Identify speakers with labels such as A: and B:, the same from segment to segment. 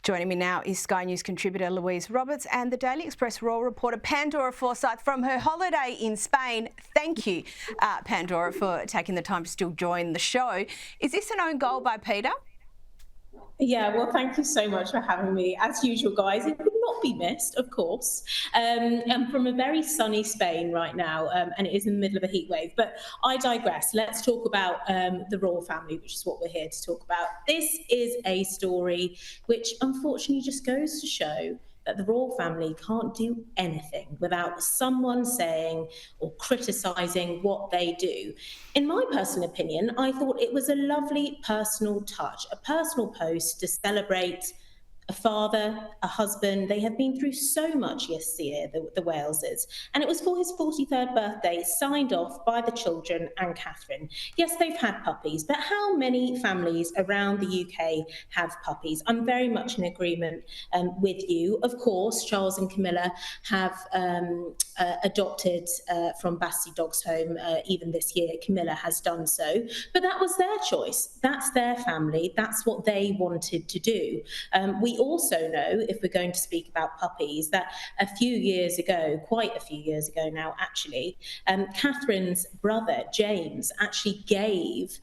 A: Joining me now is Sky News contributor Louise Roberts and the Daily Express royal reporter Pandora Forsyth from her holiday in Spain. Thank you, Pandora, for taking the time to still join the show. Is this an own goal by PETA?
B: Yeah, well, thank you so much for having me. As usual, guys, it would not be missed, of course. I'm from a very sunny Spain right now, and it is in the middle of a heat wave. But I digress. Let's talk about the royal family, which is what we're here to talk about. This is a story which unfortunately just goes to show that the royal family can't do anything without someone saying or criticising what they do. In my personal opinion, I thought it was a lovely personal touch, a personal post to celebrate a father, a husband. They have been through so much year, the Waleses. And it was for his 43rd birthday, signed off by the children and Catherine. Yes, they've had puppies, but how many families around the UK have puppies? I'm very much in agreement with you. Of course, Charles and Camilla have adopted from Battersea Dogs Home even this year. Camilla has done so, but that was their choice. That's their family. That's what they wanted to do. We also know, if we're going to speak about puppies, that a few years ago, quite a few years ago now actually, Catherine's brother James actually gave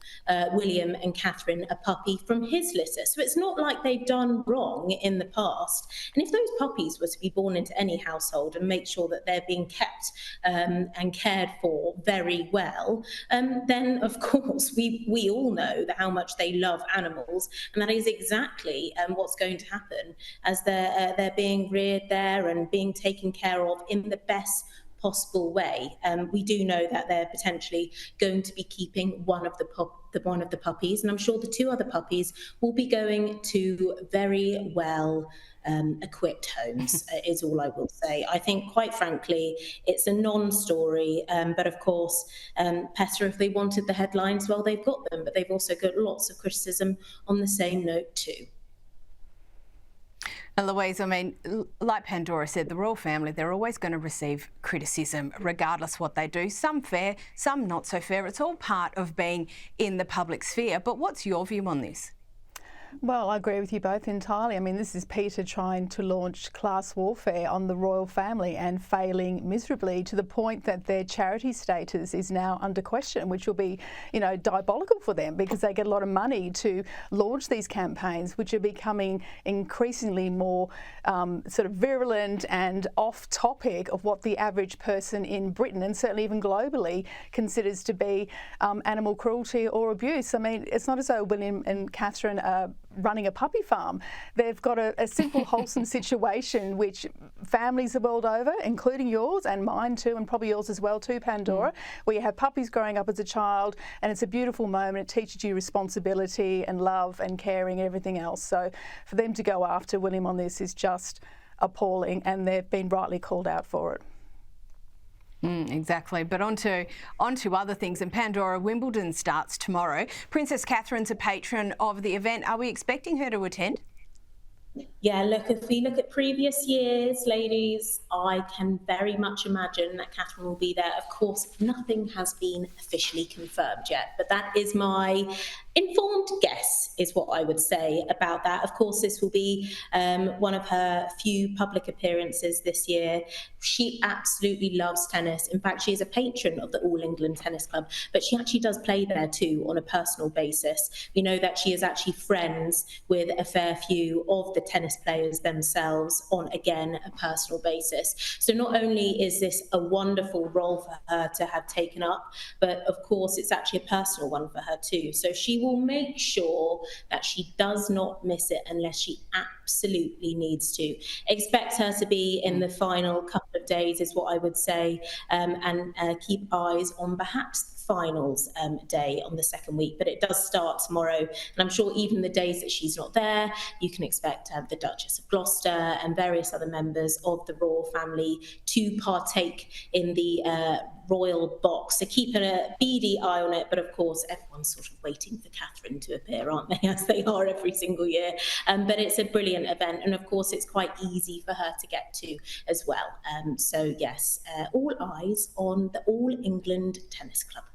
B: William and Catherine a puppy from his litter. So it's not like they've done wrong in the past. And if those puppies were to be born into any household and make sure that they're being kept and cared for very well, then of course we all know how much they love animals, and that is exactly what's going to happen as they're being reared there and being taken care of in the best possible way. We do know that they're potentially going to be keeping one of the puppies, and I'm sure the two other puppies will be going to very well equipped homes, is all I will say. I think, quite frankly, it's a non-story, but of course, PETA, if they wanted the headlines, well, they've got them, but they've also got lots of criticism on the same note too.
A: And Louise, I mean, like Pandora said, the royal family, they're always going to receive criticism, regardless what they do. Some fair, some not so fair. It's all part of being in the public sphere. But what's your view on this?
C: Well, I agree with you both entirely. I mean, this is PETA trying to launch class warfare on the royal family and failing miserably, to the point that their charity status is now under question, which will be, you know, diabolical for them, because they get a lot of money to launch these campaigns, which are becoming increasingly more sort of virulent and off topic of what the average person in Britain, and certainly even globally, considers to be animal cruelty or abuse. I mean, it's not as though William and Catherine are running a puppy farm. They've got a simple, wholesome situation which families the world over, including yours and mine too, and probably yours as well too, Pandora, where you have puppies growing up as a child, and it's a beautiful moment. It teaches you responsibility and love and caring and everything else. So for them to go after William on this is just appalling, and they've been rightly called out for it.
A: Exactly, but on to other things. And Pandora, Wimbledon starts tomorrow. Princess Catherine's a patron of the event. Are we expecting her to attend?
B: Yeah, look, if we look at previous years, ladies, I can very much imagine that Catherine will be there. Of course, nothing has been officially confirmed yet, but that is my informed guess, is what I would say about that. Of course, this will be one of her few public appearances this year. She absolutely loves tennis. In fact, she is a patron of the All England Tennis Club, but she actually does play there too on a personal basis. We know that she is actually friends with a fair few of the tennis players themselves on, again, a personal basis. So not only is this a wonderful role for her to have taken up, but of course it's actually a personal one for her too. So she will make sure that she does not miss it unless she absolutely needs to. Expect her to be in the final couple of days, is what I would say, and keep eyes on perhaps finals day on the second week, but it does start tomorrow, and I'm sure even the days that she's not there, you can expect the Duchess of Gloucester and various other members of the royal family to partake in the royal box. So keep a beady eye on it, but of course everyone's sort of waiting for Catherine to appear, aren't they, as they are every single year. But it's a brilliant event, and of course it's quite easy for her to get to as well. So yes, all eyes on the All England Tennis Club.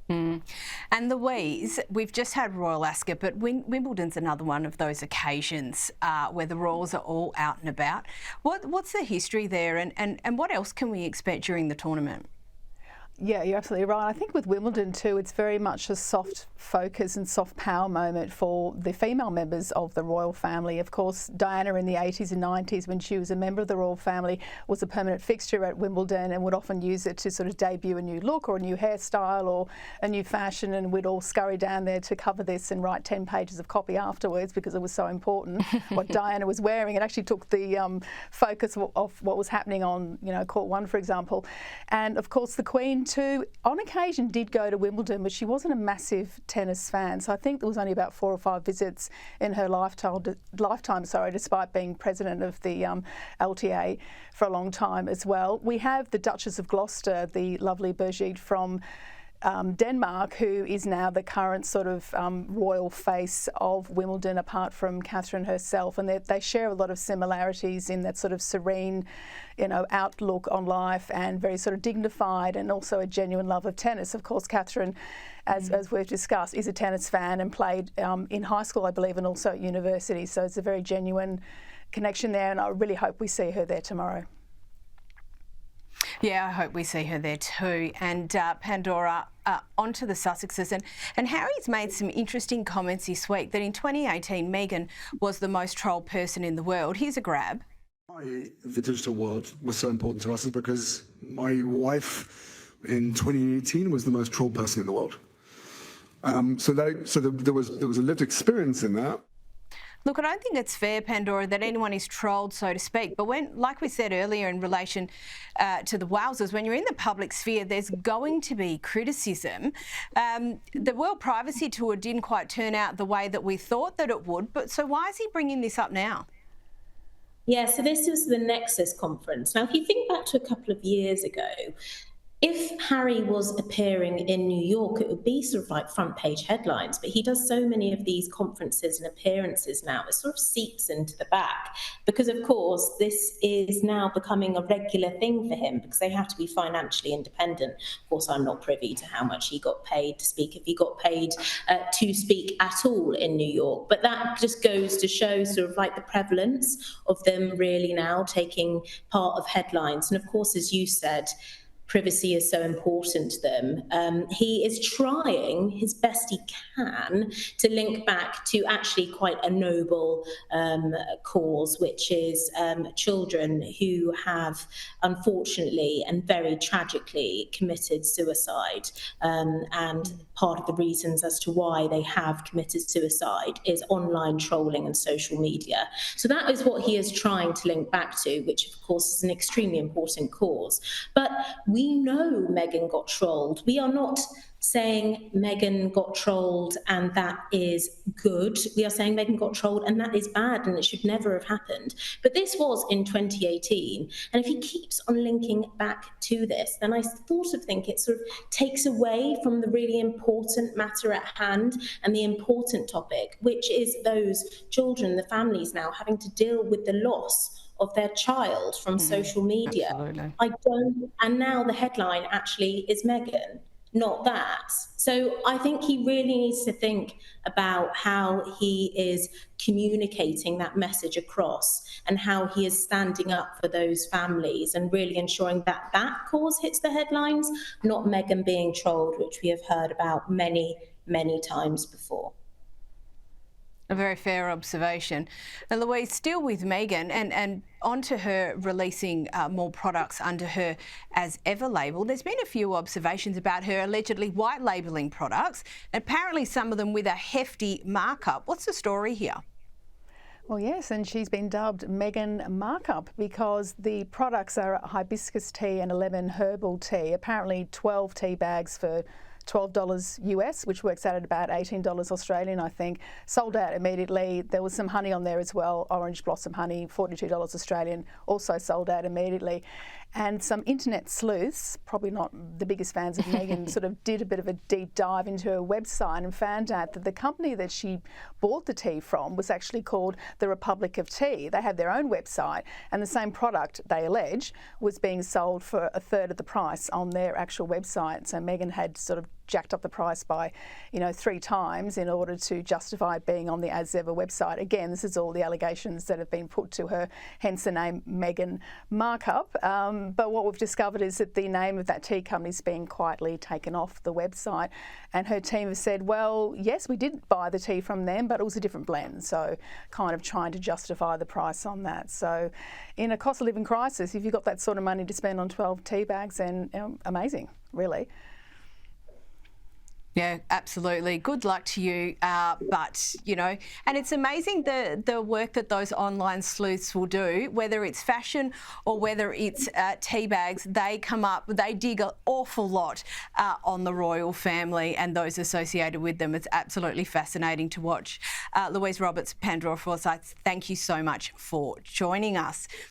A: And Louise, we've just had Royal Ascot, but Wimbledon's another one of those occasions where the Royals are all out and about. What's the history there, and what else can we expect during the tournament?
C: Yeah, you're absolutely right. I think with Wimbledon too, it's very much a soft focus and soft power moment for the female members of the royal family. Of course, Diana in the 80s and 90s, when she was a member of the royal family, was a permanent fixture at Wimbledon and would often use it to sort of debut a new look or a new hairstyle or a new fashion, and we'd all scurry down there to cover this and write 10 pages of copy afterwards because it was so important what Diana was wearing. It actually took the focus of what was happening on, Court 1, for example. And of course, the Queen too, on occasion, did go to Wimbledon, but she wasn't a massive tennis fan. So I think there was only about 4 or 5 visits in her lifetime, despite being president of the LTA for a long time as well. We have the Duchess of Gloucester, the lovely Brigitte from Denmark, who is now the current sort of royal face of Wimbledon, apart from Catherine herself, and they share a lot of similarities in that sort of serene, outlook on life, and very sort of dignified, and also a genuine love of tennis. Of course, Catherine, as we've discussed, is a tennis fan and played in high school, I believe, and also at university. So it's a very genuine connection there, and I really hope we see her there tomorrow.
A: Yeah, I hope we see her there too. And Pandora, onto the Sussexes. And Harry's made some interesting comments this week that in 2018, Meghan was the most trolled person in the world. Here's a grab.
D: The digital world was so important to us is because my wife in 2018 was the most trolled person in the world. So there was a lived experience in that.
A: Look, I don't think it's fair, Pandora, that anyone is trolled, so to speak. But when, like we said earlier in relation to the Wowsers, when you're in the public sphere, there's going to be criticism. The World Privacy Tour didn't quite turn out the way that we thought that it would. But so why is he bringing this up now?
B: Yeah, so this was the Nexus conference. Now, if you think back to a couple of years ago, if Harry was appearing in New York, it would be sort of like front page headlines, but he does so many of these conferences and appearances now, it sort of seeps into the back because, of course, this is now becoming a regular thing for him because they have to be financially independent. Of course, I'm not privy to how much he got paid to speak, if he got paid to speak at all in New York, but that just goes to show sort of like the prevalence of them really now taking part of headlines. And of course, as you said, privacy is so important to them. He is trying his best he can to link back to actually quite a noble cause, which is children who have unfortunately and very tragically committed suicide. And part of the reasons as to why they have committed suicide is online trolling and social media. So that is what he is trying to link back to, which of course is an extremely important cause. But we know Meghan got trolled. We are not saying Meghan got trolled and that is good. We are saying Meghan got trolled and that is bad and it should never have happened. But this was in 2018. And if he keeps on linking back to this, then I think it sort of takes away from the really important matter at hand and the important topic, which is those children, the families now having to deal with the loss of their child from social media.
A: Absolutely.
B: And now the headline actually is Meghan, not that. So I think he really needs to think about how he is communicating that message across and how he is standing up for those families and really ensuring that that cause hits the headlines, not Meghan being trolled, which we have heard about many, many times before.
A: A very fair observation. And Louise, still with Meghan and onto her releasing more products under her As Ever label, there's been a few observations about her allegedly white labelling products, apparently some of them with a hefty markup. What's the story here?
C: Well, yes, and she's been dubbed Meghan Markup because the products are hibiscus tea and a lemon herbal tea, apparently 12 tea bags for $12 US, which works out at about $18 Australian, I think. Sold out immediately. There was some honey on there as well, orange blossom honey, $42 Australian, also sold out immediately. And some internet sleuths, probably not the biggest fans of Meghan, sort of did a bit of a deep dive into her website and found out that the company that she bought the tea from was actually called the Republic of Tea. They had their own website, and the same product, they allege, was being sold for a third of the price on their actual website. So Meghan had sort of jacked up the price by, 3 times in order to justify it being on the As Ever website. Again, this is all the allegations that have been put to her, hence the name Meghan Markup. But what we've discovered is that the name of that tea company is being quietly taken off the website, and her team have said, well, yes, we did buy the tea from them, but it was a different blend, so kind of trying to justify the price on that. So in a cost of living crisis, if you've got that sort of money to spend on 12 tea bags, then amazing, really.
A: Yeah, absolutely. Good luck to you. But, and it's amazing the work that those online sleuths will do, whether it's fashion or whether it's tea bags, they dig an awful lot on the royal family and those associated with them. It's absolutely fascinating to watch. Louise Roberts, Pandora Forsyth, thank you so much for joining us.